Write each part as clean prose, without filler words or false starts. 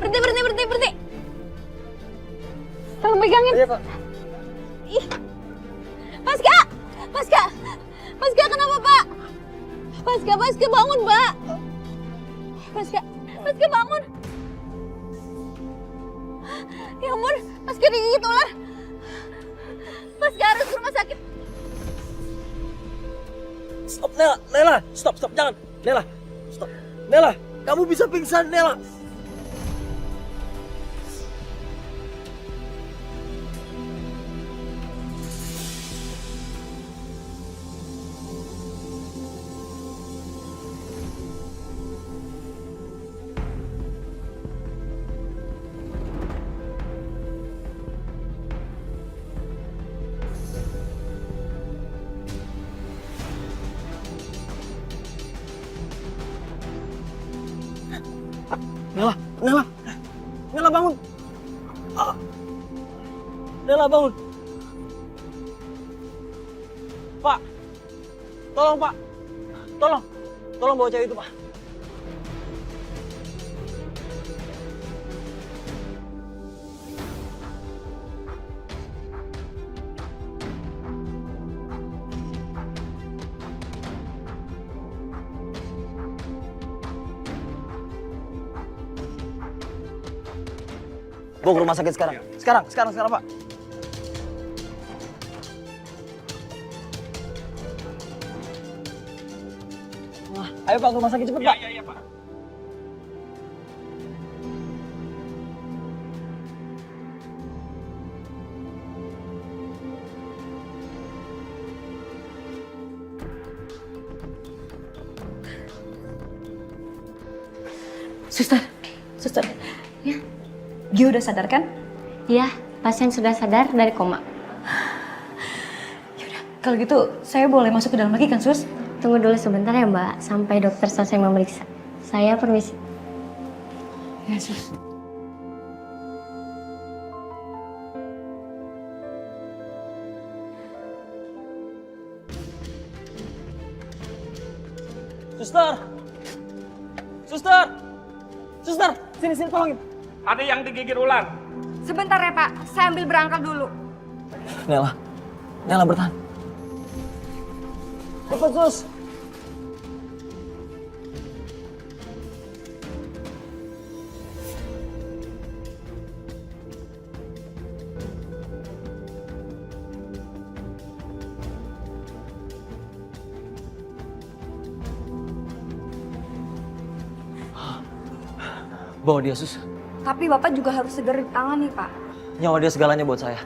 Berhenti. Tolong pegangin. Iya, Pak. Ih. Pasca, kenapa, Pak? Pasca bangun, Pak. Pasca bangun. Ya ampun, Pasca digigit ular. Pasca harus ke rumah sakit. Stop, Nela. Stop, jangan. Nela, stop. Nela, kamu bisa pingsan, Nela. Nela bangun. Nela bangun. Pak, tolong Pak, tolong bawa cewek itu Pak. Bawa ke rumah sakit sekarang. Sekarang Pak. Wah, ayo Pak ke rumah sakit cepet Pak. Iya Pak. Suster, ya. Gio udah sadar kan? Iya, pasien sudah sadar dari koma. Yaudah, kalau gitu saya boleh masuk ke dalam lagi kan, Sus? Tunggu dulu sebentar ya, Mbak, sampai dokter selesai memeriksa. Saya permisi. Ya, Sus. Suster, sini tolongin. Ada yang digigit ular. Sebentar ya Pak, saya ambil berangkat dulu. Nela bertahan. Cepet Sus. Bawa dia Sus. Tapi Bapak juga harus segera ditangani Pak. Nyawa dia segalanya buat saya.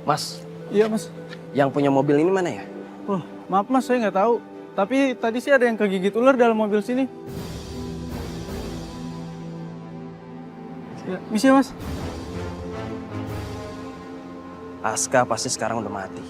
Mas. Iya Mas. Yang punya mobil ini mana ya? Oh, maaf Mas, saya nggak tahu. Tapi tadi sih ada yang kegigit ular dalam mobil sini. Ya, bisa Mas. Aska pasti sekarang udah mati.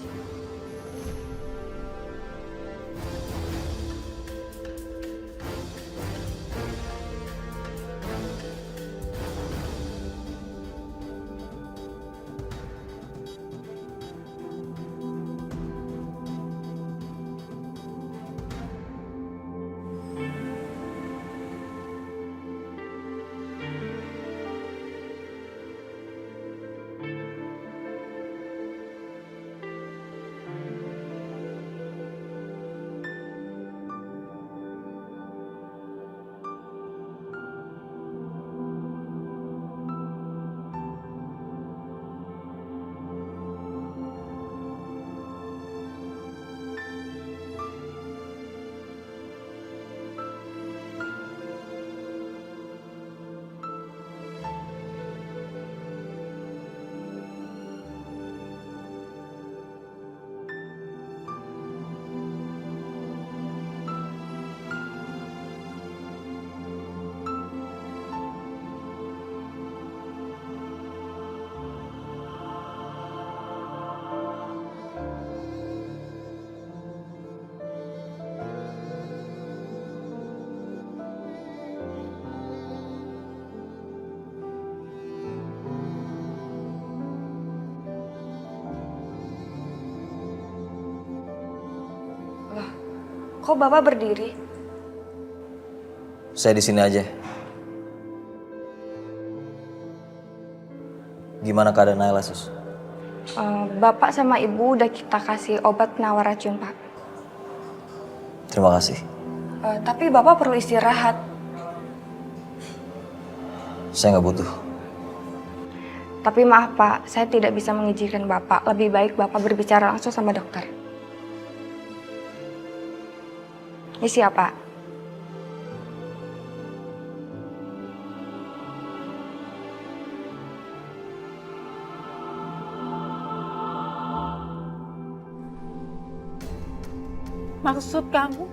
Kok Bapak berdiri? Saya di sini aja. Gimana keadaan Naila, Sus? Bapak sama Ibu udah kita kasih obat penawar racun, Pak. Terima kasih. Tapi Bapak perlu istirahat. Saya nggak butuh. Tapi maaf Pak, saya tidak bisa mengizinkan Bapak. Lebih baik Bapak berbicara langsung sama dokter. Ini siapa? Maksud kamu,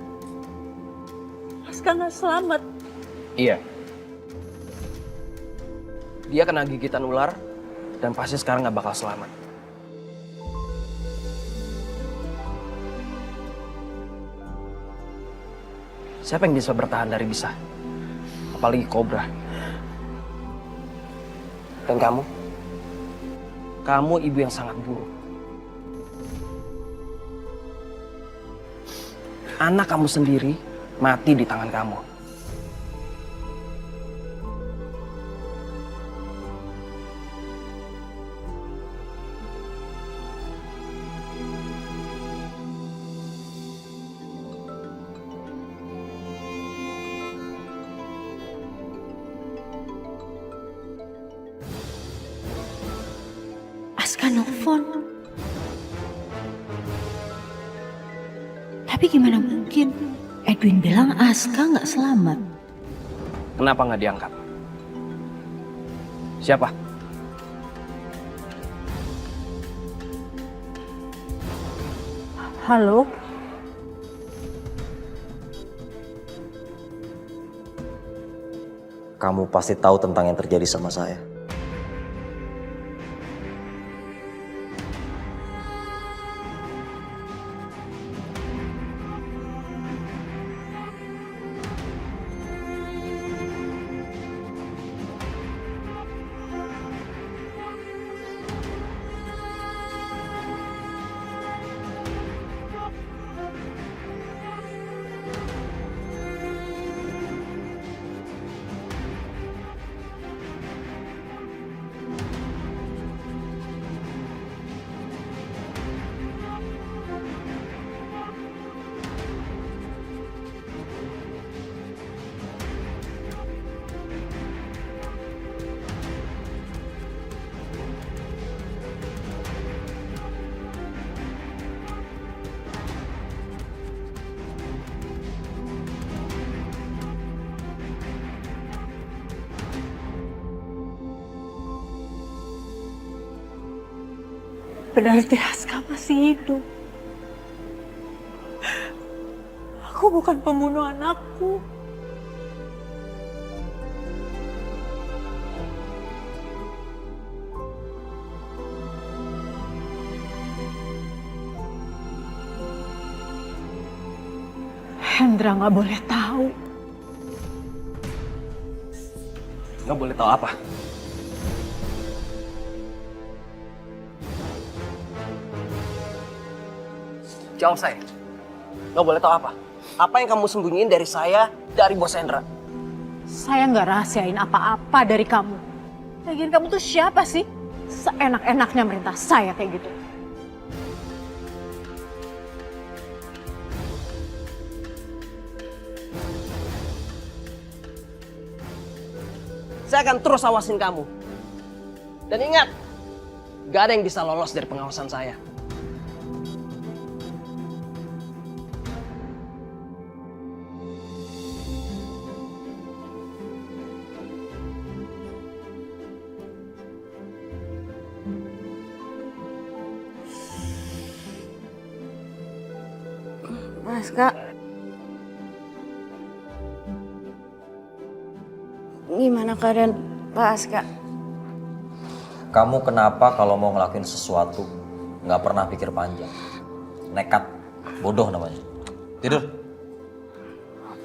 Aska nggak selamat? Iya. Dia kena gigitan ular dan pasti sekarang nggak bakal selamat. Siapa yang bisa bertahan dari bisa? Apalagi kobra. Dan kamu ibu yang sangat buruk. Anak kamu sendiri mati di tangan kamu. Aska nelfon. Tapi gimana mungkin Edwin bilang Aska nggak selamat? Kenapa nggak diangkat? Siapa? Halo? Kamu pasti tahu tentang yang terjadi sama saya. Berarti Aska masih hidup. Aku bukan pembunuh anakku. Hendra nggak boleh tahu. Nggak boleh tahu apa? Jawab saya. Nggak boleh tahu apa? Apa yang kamu sembunyiin dari saya, dari Bos Hendra? Saya nggak rahasiain apa-apa dari kamu. Lagian kamu tuh siapa sih? Seenak-enaknya merintah saya kayak gitu. Saya akan terus awasin kamu. Dan ingat, gak ada yang bisa lolos dari pengawasan saya. Aska. Gimana keadaan Pak Aska? Kamu kenapa kalau mau ngelakuin sesuatu nggak pernah pikir panjang? Nekat, bodoh namanya. Tidur.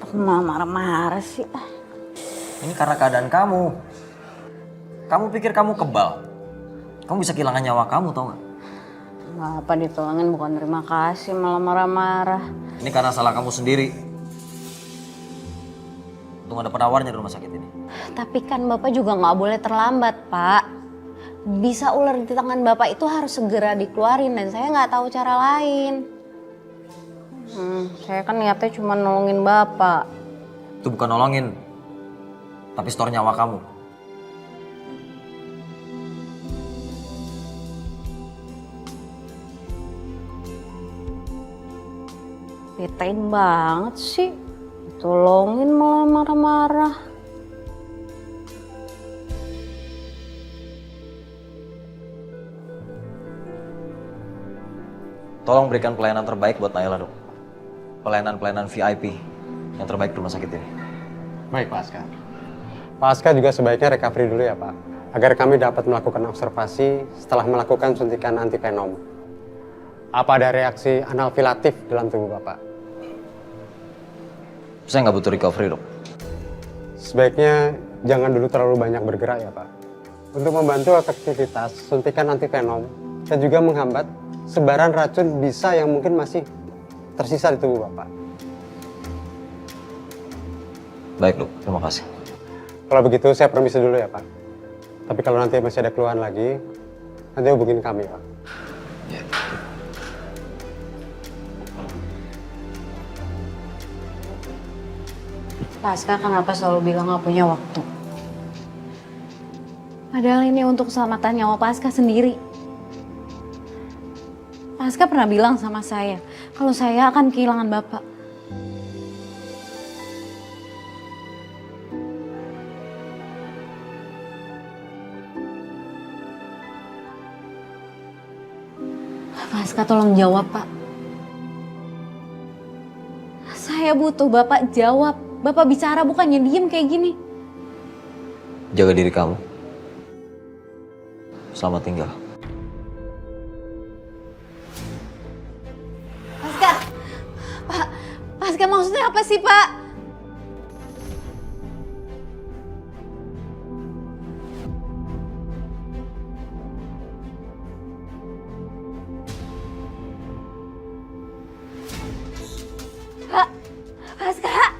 Aku malah marah-marah sih. Ini karena keadaan kamu. Kamu pikir kamu kebal? Kamu bisa kehilangan nyawa kamu, tau nggak? Apa ditolongin bukan terima kasih, malah marah-marah. Ini karena salah kamu sendiri. Untung ada penawarnya di rumah sakit ini. Tapi kan Bapak juga nggak boleh terlambat, Pak. Bisa ular di tangan Bapak itu harus segera dikeluarin dan saya nggak tahu cara lain. Saya kan niatnya cuma nolongin Bapak. Itu bukan nolongin, tapi store nyawa kamu. Betain banget sih. Tolongin malah marah-marah. Tolong berikan pelayanan terbaik buat Naila, Dok. Pelayanan VIP yang terbaik di rumah sakit ini. Baik, Pak Aska. Pak Aska juga sebaiknya recovery dulu ya, Pak. Agar kami dapat melakukan observasi setelah melakukan suntikan antivenom. Apa ada reaksi analfilatif dalam tubuh Bapak? Saya nggak butuh recovery, Dok. Sebaiknya jangan dulu terlalu banyak bergerak ya, Pak. Untuk membantu efektivitas suntikan antivenom dan juga menghambat sebaran racun bisa yang mungkin masih tersisa di tubuh Bapak. Baik, Dok. Terima kasih. Kalau begitu saya permisi dulu ya, Pak. Tapi kalau nanti masih ada keluhan lagi, nanti hubungin kami, Pak. Ya. Pak Aska kenapa selalu bilang nggak punya waktu? Padahal ini untuk keselamatan nyawa Pak Aska sendiri. Pak Aska pernah bilang sama saya, kalau saya akan kehilangan Bapak. Pak Aska tolong jawab, Pak. Saya butuh Bapak jawab. Bapak bicara bukannya diem kayak gini. Jaga diri kamu. Selamat tinggal. Paska! Pak, Paska maksudnya apa sih, Pak? Pak, Paska!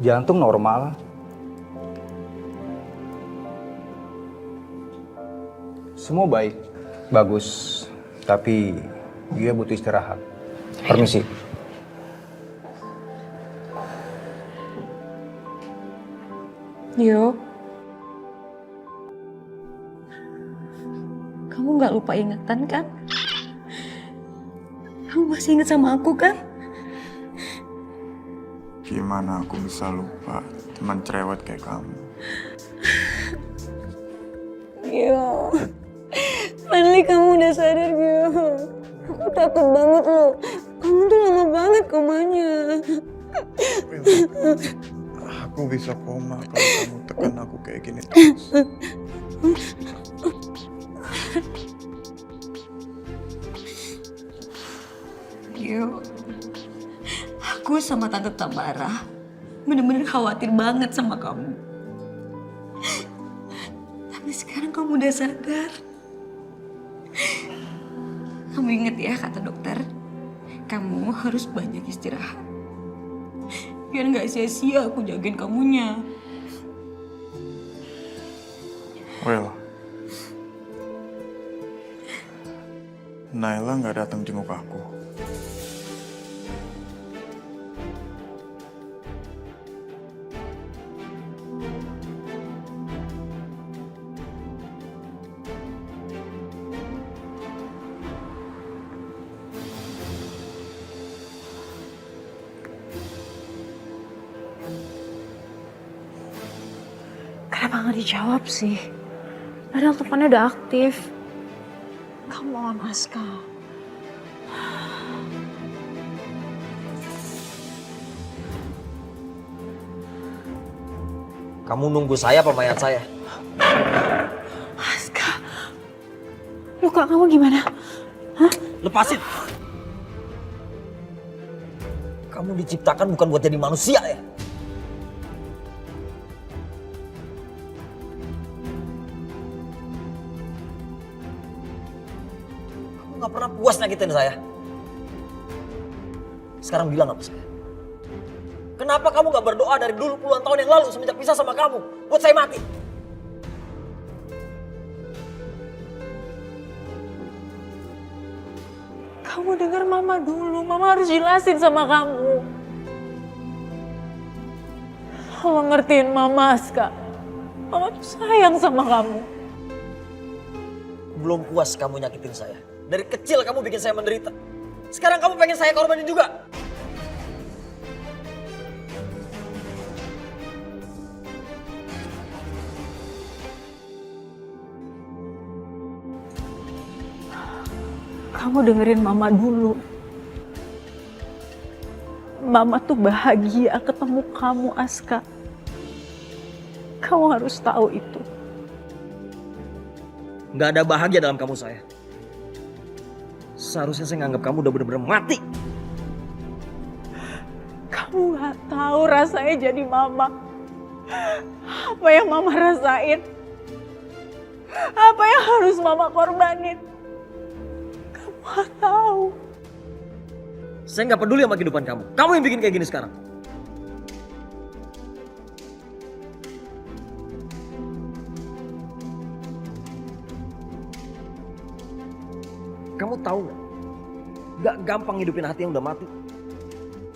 Jantung normal. Semua baik, bagus. Tapi dia butuh istirahat. Permisi. Yo. Kamu nggak lupa ingatan kan? Kamu masih ingat sama aku kan? Gimana aku bisa lupa teman cerewet kayak kamu? Yo, finally kamu udah sadar, Yo. Aku takut banget loh. Kamu tuh lama banget komanya. Aku bisa koma kalau kamu tekan aku kayak gini terus. Yo, aku sama Tante Tamara bener-bener khawatir banget sama kamu. Tapi sekarang kamu udah sadar. Kamu inget ya kata dokter, kamu harus banyak istirahat. Biar gak sia-sia aku jagain kamunya. Well, Naila nggak datang jenguk aku. Kenapa nggak dijawab sih? Padahal teleponnya udah aktif. Come on, Aska. Kamu nunggu saya apa mayat saya? Aska, luka kamu gimana? Hah? Lepasin. Kamu diciptakan bukan buat jadi manusia ya? Kamu gak pernah puas nyakitin saya. Sekarang bilang apa saya? Kenapa kamu gak berdoa dari dulu puluhan tahun yang lalu semenjak pisah sama kamu? Buat saya mati. Kamu dengar mama dulu, mama harus jelasin sama kamu. Mama ngertiin mama, Aska. Mama tuh sayang sama kamu. Belum puas kamu nyakitin saya. Dari kecil kamu bikin saya menderita. Sekarang kamu pengen saya korbanin juga. Kamu dengerin mama dulu. Mama tuh bahagia ketemu kamu, Aska. Kamu harus tahu itu. Gak ada bahagia dalam kamu saya. Seharusnya saya nganggap kamu udah bener-bener mati. Kamu gak tahu rasanya jadi mama. Apa yang mama rasain? Apa yang harus mama korbanin? Kamu gak tahu. Saya nggak peduli sama kehidupan kamu. Kamu yang bikin kayak gini sekarang. Kamu tahu nggak? Gak gampang hidupin hati yang udah mati.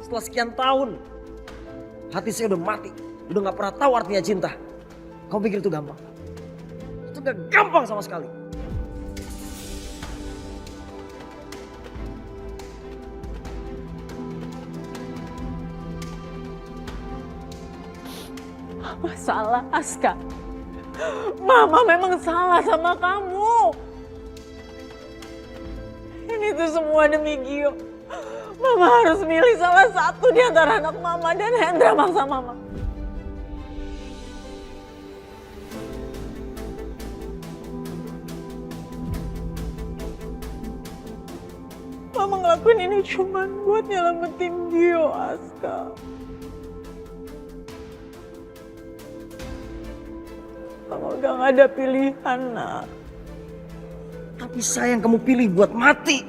Setelah sekian tahun, hati saya udah mati. Udah gak pernah tahu artinya cinta. Kamu pikir itu gampang? Itu gak gampang sama sekali. Mama salah, Aska. Mama memang salah sama kamu. Ini tuh semua demi Gio. Mama harus milih salah satu di antara anak mama dan Hendra maksa mama. Mama ngelakuin ini cuma buat nyelamatin Gio, Aska. Mama udah gak ada pilihan, nak. Tapi saya yang kamu pilih buat mati.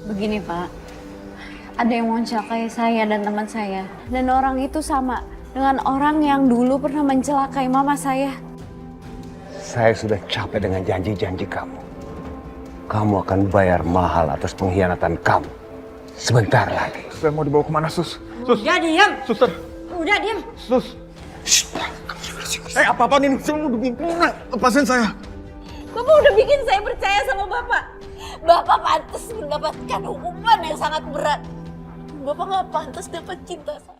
Begini Pak, ada yang mau celakai saya dan teman saya. Dan orang itu sama dengan orang yang dulu pernah mencelakai mama saya. Saya sudah capek dengan janji-janji kamu. Kamu akan bayar mahal atas pengkhianatan kamu. Sebentar lagi. Saya mau dibawa kemana, Sus? Sus. Udah diam. Suster. Udah diam. Sus. Apa-apaan ini? Saya mau bikin lepasin saya. Bapak udah bikin saya percaya sama Bapak. Bapak pantas mendapatkan hukuman yang sangat berat. Bapak nggak pantas dapat cinta saya.